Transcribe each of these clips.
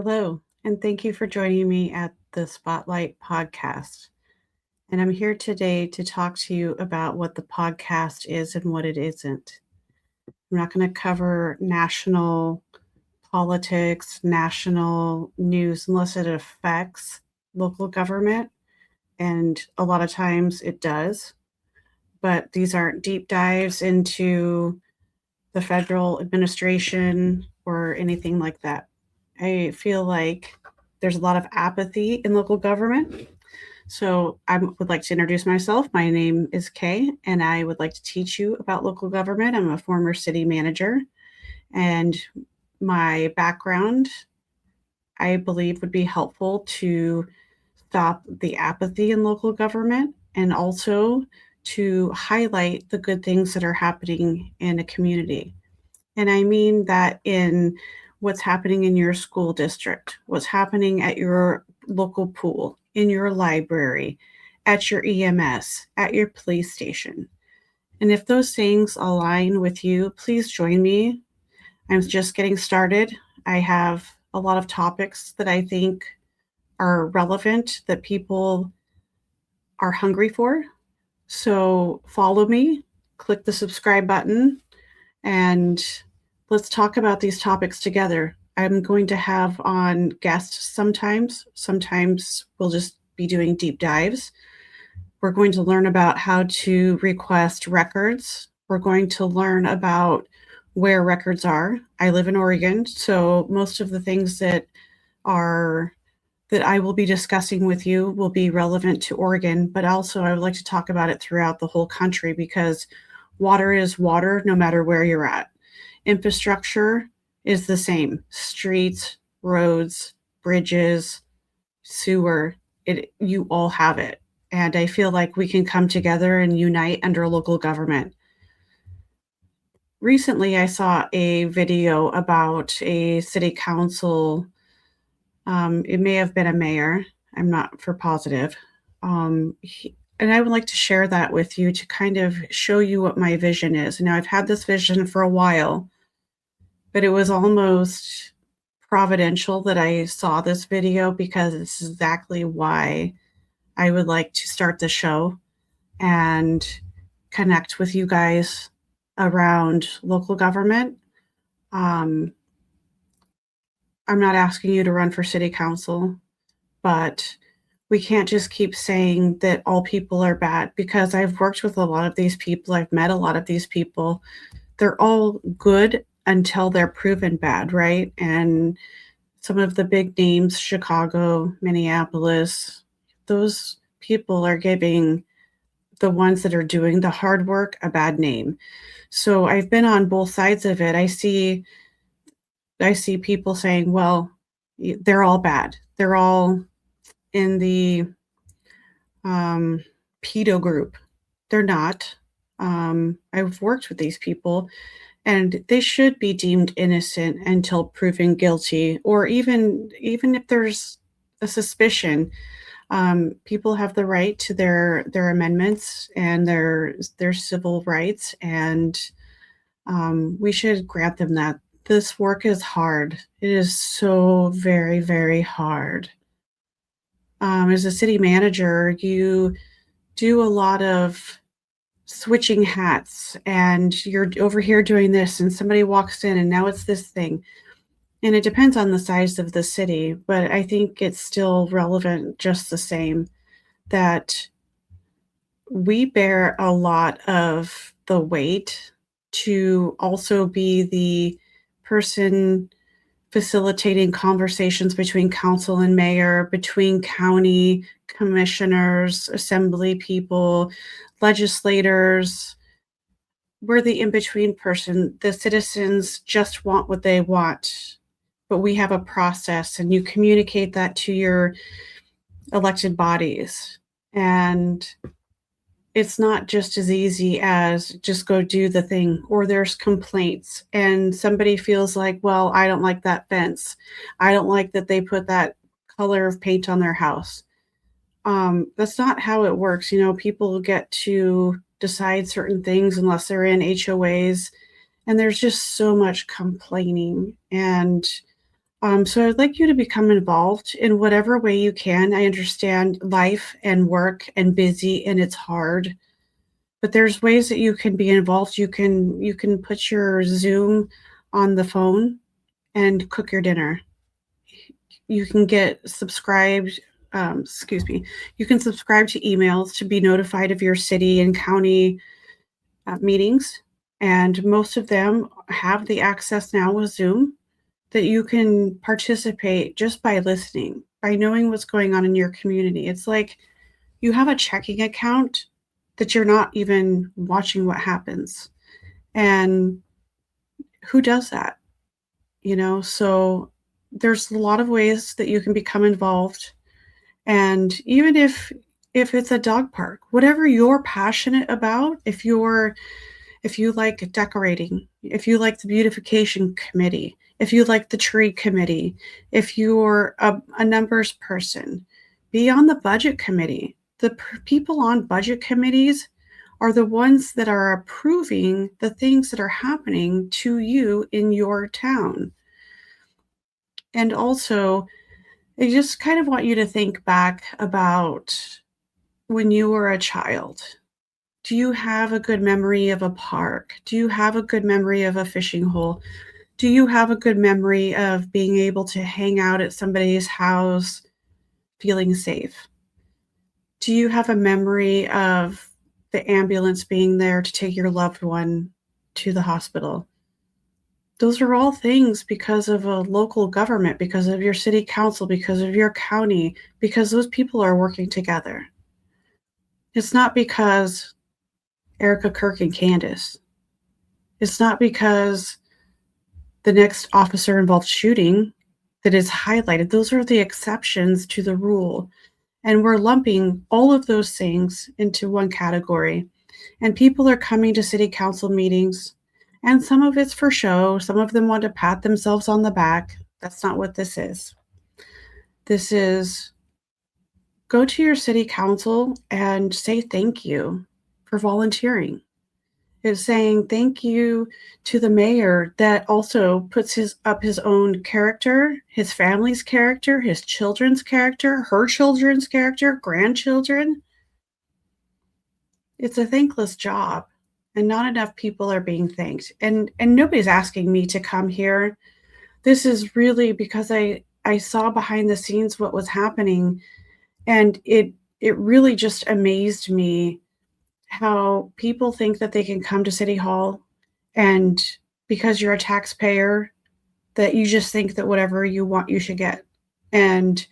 Hello, and thank you for joining me at the Spotlight podcast. And I'm here today to talk to you about what the podcast is and what it isn't. I'm not going to cover national politics, national news, unless it affects local government. And a lot of times it does. But these aren't deep dives into the federal administration or anything like that. I feel like there's a lot of apathy in local government. So I would like to introduce myself. My name is Kay, and I would like to teach you about local government. I'm a former city manager, and my background, I believe, would be helpful to stop the apathy in local government and also to highlight the good things that are happening in a community. And I mean that in what's happening in your school district, what's happening at your local pool, in your library, at your EMS, at your police station. And if those things align with you, please join me. I'm just getting started. I have a lot of topics that I think are relevant that people are hungry for. So follow me, click the subscribe button, and let's talk about these topics together. I'm going to have on guests sometimes. Sometimes we'll just be doing deep dives. We're going to learn about how to request records. We're going to learn about where records are. I live in Oregon, so most of the things are that I will be discussing with you will be relevant to Oregon, but also I would like to talk about it throughout the whole country because water is water no matter where you're at. Infrastructure is the same: streets, roads, bridges, sewer. You all have it. And I feel like we can come together and unite under local government. Recently, I saw a video about a city council. It may have been a mayor. I'm not for positive. And I would like to share that with you to kind of show you what my vision is. Now, I've had this vision for a while, but it was almost providential that I saw this video because it's exactly why I would like to start the show and connect with you guys around local government. Um, I'm not asking you to run for city council, but we can't just keep saying that all people are bad because I've worked with a lot of these people. I've met a lot of these people. They're all good until they're proven bad, right? And some of the big names, Chicago, Minneapolis, those people are giving the ones that are doing the hard work a bad name. So I've been on both sides of it. I see people saying, well, they're all bad. They're all in the um, pedo group. They're not. I've worked with these people, and they should be deemed innocent until proven guilty, or even if there's a suspicion. People have the right to their amendments and their civil rights, and we should grant them that. This work is hard. It is so very, very hard. As a city manager, you do a lot of switching hats, and you're over here doing this, and somebody walks in, and now it's this thing. And it depends on the size of the city, but I think it's still relevant just the same that we bear a lot of the weight to also be the person facilitating conversations between council and mayor, between county commissioners, assembly people, legislators. We're the in between person. The citizens just want what they want, but we have a process, and you communicate that to your elected bodies. And it's not just as easy as just go do the thing, or there's complaints and somebody feels like, well, I don't like that fence. I don't like that they put that color of paint on their house. That's not how it works. People get to decide certain things unless they're in HOAs, and there's just so much complaining. And So I'd like you to become involved in whatever way you can. I understand life and work and busy and it's hard, but there's ways that you can be involved. You can put your Zoom on the phone and cook your dinner. You can get subscribed, excuse me, you can subscribe to emails to be notified of your city and county meetings. And most of them have the access now with Zoom that you can participate just by listening, by knowing what's going on in your community. It's like you have a checking account that you're not even watching what happens. And who does that? So there's a lot of ways that you can become involved. And even if it's a dog park, whatever you're passionate about, if you like decorating, if you like the beautification committee, if you like the tree committee, if you're a numbers person, be on the budget committee. The people on budget committees are the ones that are approving the things that are happening to you in your town. And also, I just kind of want you to think back about when you were a child. Do you have a good memory of a park? Do you have a good memory of a fishing hole? Do you have a good memory of being able to hang out at somebody's house feeling safe? Do you have a memory of the ambulance being there to take your loved one to the hospital? Those are all things because of a local government, because of your city council, because of your county, because those people are working together. It's not because Erica, Kirk, and Candace. It's not because the next officer involved shooting that is highlighted. Those are the exceptions to the rule. And we're lumping all of those things into one category. And people are coming to city council meetings, and some of it's for show. Some of them want to pat themselves on the back. That's not what this is. This is go to your city council and say thank you for volunteering. It's saying thank you to the mayor that also puts his own character, his family's character, his children's character, her children's character, grandchildren. It's a thankless job, and not enough people are being thanked. And nobody's asking me to come here. This is really because I saw behind the scenes what was happening, and it really just amazed me how people think that they can come to City Hall and because you're a taxpayer, that you just think that whatever you want, you should get. And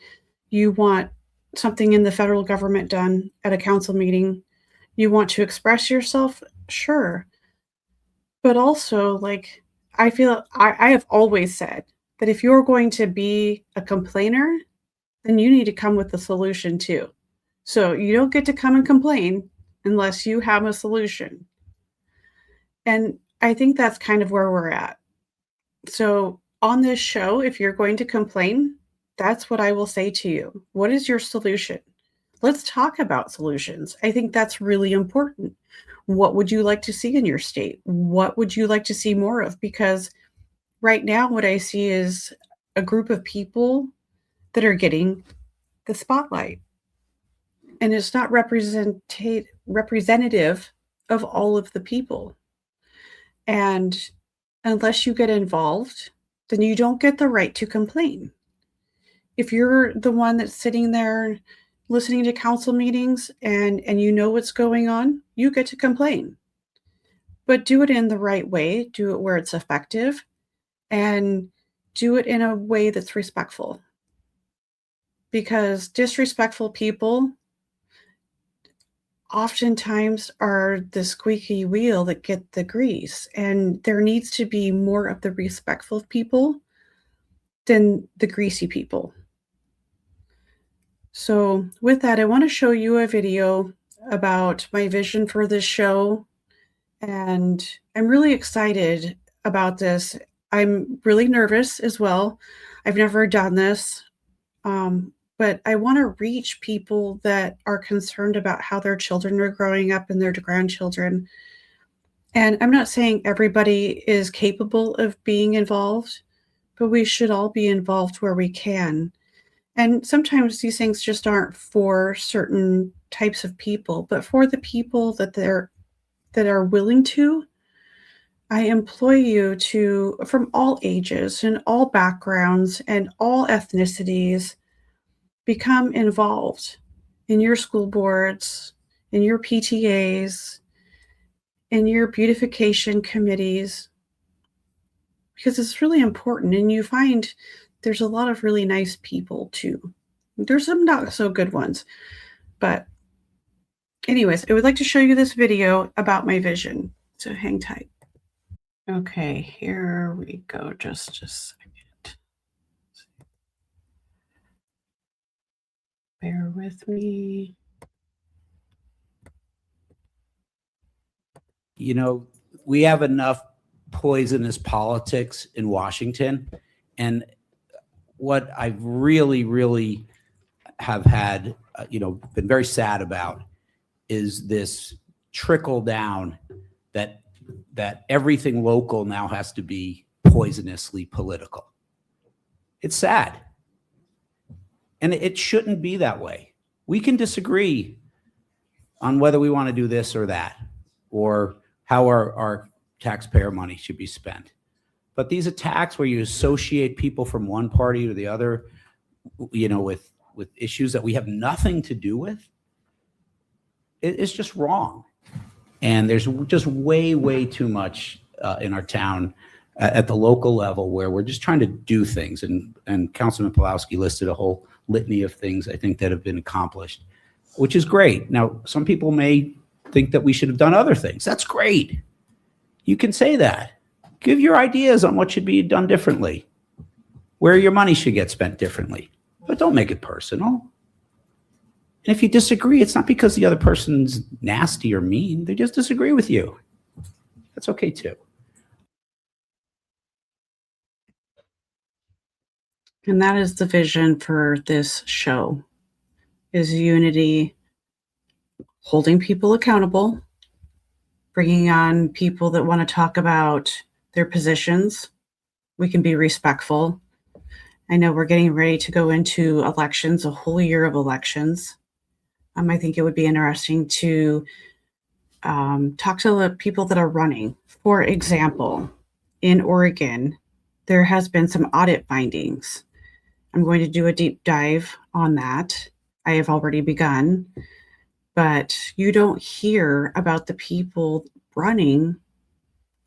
you want something in the federal government done at a council meeting. You want to express yourself, sure. But also, like, I have always said that if you're going to be a complainer, then you need to come with a solution too. So you don't get to come and complain unless you have a solution. And I think that's kind of where we're at. So on this show, if you're going to complain, that's what I will say to you. What is your solution? Let's talk about solutions. I think that's really important. What would you like to see in your state? What would you like to see more of? Because right now, what I see is a group of people that are getting the spotlight, and it's not representative of all of the people. And unless you get involved, then you don't get the right to complain. If you're the one that's sitting there listening to council meetings and you know what's going on, you get to complain. But do it in the right way, do it where it's effective, and do it in a way that's respectful. Because disrespectful people oftentimes are the squeaky wheel that get the grease, and there needs to be more of the respectful people than the greasy people. So with that, I want to show you a video about my vision for this show, and I'm really excited about this. I'm really nervous as well. I've never done this, but I want to reach people that are concerned about how their children are growing up and their grandchildren. And I'm not saying everybody is capable of being involved, but we should all be involved where we can. And sometimes these things just aren't for certain types of people, but for the people that are willing to, I employ you to, from all ages and all backgrounds and all ethnicities, become involved in your school boards, in your PTAs, in your beautification committees, because it's really important. And you find there's a lot of really nice people too. There's some not so good ones. But, anyways, I would like to show you this video about my vision. So hang tight. Okay, here we go. Just a second. Bear with me. You know, we have enough poisonous politics in Washington. And what I really have had, been very sad about is this trickle down that everything local now has to be poisonously political. It's sad. And it shouldn't be that way. We can disagree on whether we want to do this or that, or how our taxpayer money should be spent. But these attacks where you associate people from one party or the other, with issues that we have nothing to do with, it's just wrong. And there's just way too much in our town at the local level where we're just trying to do things. And Councilman Pawlowski listed a whole litany of things I think that have been accomplished, which is great. Now, some people may think that we should have done other things. That's great. You can say that. Give your ideas on what should be done differently, where your money should get spent differently, but don't make it personal. And if you disagree, it's not because the other person's nasty or mean. They just disagree with you. That's okay too. And that is the vision for this show, is unity, holding people accountable, bringing on people that want to talk about their positions. We can be respectful. I know we're getting ready to go into elections, a whole year of elections. I think it would be interesting to talk to the people that are running. For example, in Oregon, there has been some audit findings. I'm going to do a deep dive on that. I have already begun, but you don't hear about the people running,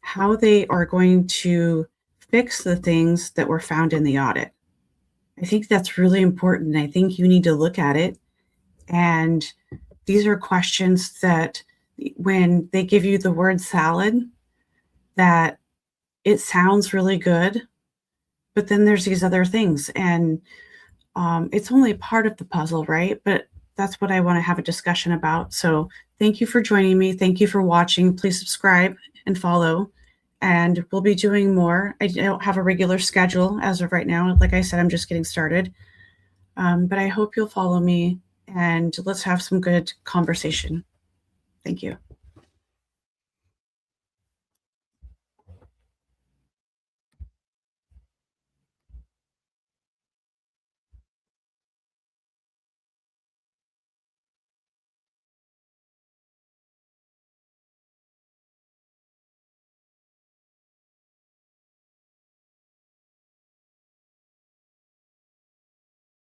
how they are going to fix the things that were found in the audit. I think that's really important. I think you need to look at it. And these are questions that when they give you the word salad, that it sounds really good, but then there's these other things. And it's only part of the puzzle, right? But that's what I want to have a discussion about. So thank you for joining me. Thank you for watching. Please subscribe and follow. And we'll be doing more. I don't have a regular schedule as of right now. Like I said, I'm just getting started. But I hope you'll follow me and let's have some good conversation. Thank you.